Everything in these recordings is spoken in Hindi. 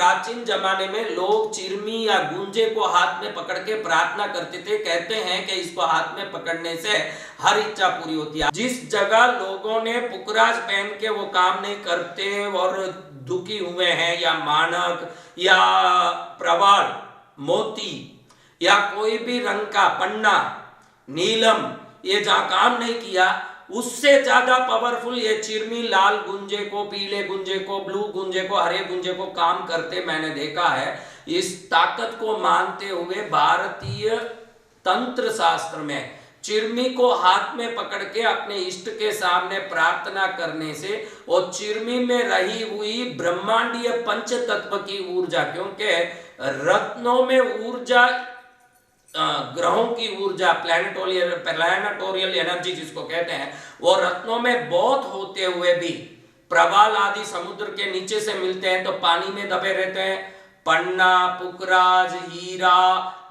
प्राचीन जमाने में लोग चिरमी या गुंजे को हाथ में पकड़ के प्रार्थना करते थे। कहते हैं कि इसको हाथ में पकड़ने से हर इच्छा पूरी होती है। जिस जगह लोगों ने पुखराज पहन के वो काम नहीं करते और दुखी हुए हैं, या मानक या प्रवाल मोती या कोई भी रंग का पन्ना नीलम, ये जहां काम नहीं किया, उससे ज्यादा पावरफुल ये चिरमी लाल गुंजे को, पीले गुंजे को, ब्लू गुंजे को, हरे गुंजे को काम करते मैंने देखा है। इस ताकत को मानते हुए भारतीय तंत्र शास्त्र में चिरमी को हाथ में पकड़ के अपने इष्ट के सामने प्रार्थना करने से और चिरमी में रही हुई ब्रह्मांडीय पंच तत्व की ऊर्जा, क्योंकि रत्नों में ऊर्जा, ग्रहों की ऊर्जा, प्लैनेटोरियल एनर्जी जिसको कहते हैं, वो रत्नों में बहुत होते हुए भी प्रवाल आदि समुद्र के नीचे से मिलते हैं तो पानी में दबे रहते हैं। पन्ना, पुखराज, हीरा,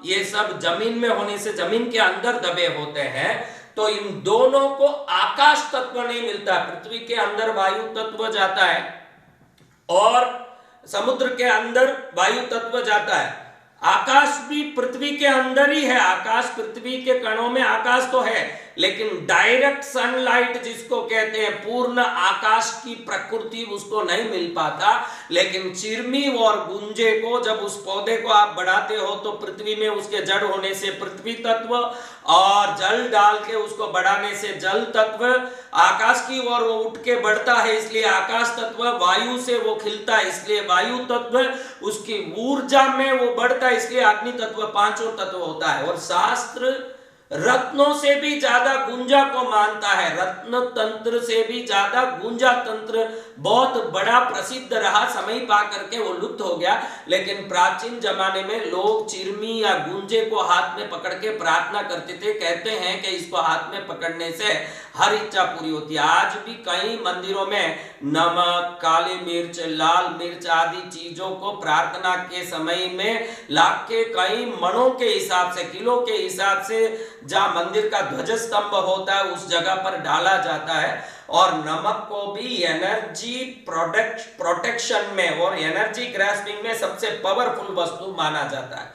ये सब जमीन में होने से जमीन के अंदर दबे होते हैं। तो इन दोनों को आकाश तत्व नहीं मिलता। पृथ्वी के अंदर वायु तत्व जाता है और समुद्र के अंदर वायु तत्व जाता है। आकाश भी पृथ्वी के अंदर ही है। आकाश, पृथ्वी के कणों में आकाश तो है, लेकिन डायरेक्ट सनलाइट जिसको कहते हैं, पूर्ण आकाश की प्रकृति, उसको नहीं मिल पाता। लेकिन चिरमी और गुंजे को जब उस पौधे को आप बढ़ाते हो तो पृथ्वी में उसके जड़ होने से पृथ्वी तत्व, और जल डाल के उसको बढ़ाने से जल तत्व, आकाश की ओर वो उठ के बढ़ता है इसलिए आकाश तत्व, वायु से वो खिलता है इसलिए वायु तत्व, उसकी ऊर्जा में वो बढ़ता है इसलिए अग्नि तत्व, पांचों तत्व होता है। और शास्त्र रत्नों से भी ज्यादा गुंजा को मानता है। रत्न तंत्र से भी ज्यादा गुंजा तंत्र बहुत बड़ा प्रसिद्ध रहा, समय पा करके वो लुप्त हो गया। लेकिन प्राचीन जमाने में लोग चिरमी या गुंजे को हाथ में पकड़ के प्रार्थना करते थे। कहते हैं कि इसको हाथ में पकड़ने से हर इच्छा पूरी होती है। आज भी कई मंदिरों में नमक, काली मिर्च, लाल मिर्च आदि चीजों को प्रार्थना के समय में लाख के कई मणों के हिसाब से, किलो के हिसाब से, जहां मंदिर का ध्वज स्तंभ होता है उस जगह पर डाला जाता है। और नमक को भी एनर्जी प्रोटेक्शन में और एनर्जी ग्रास्पिंग में सबसे पावरफुल वस्तु माना जाता है।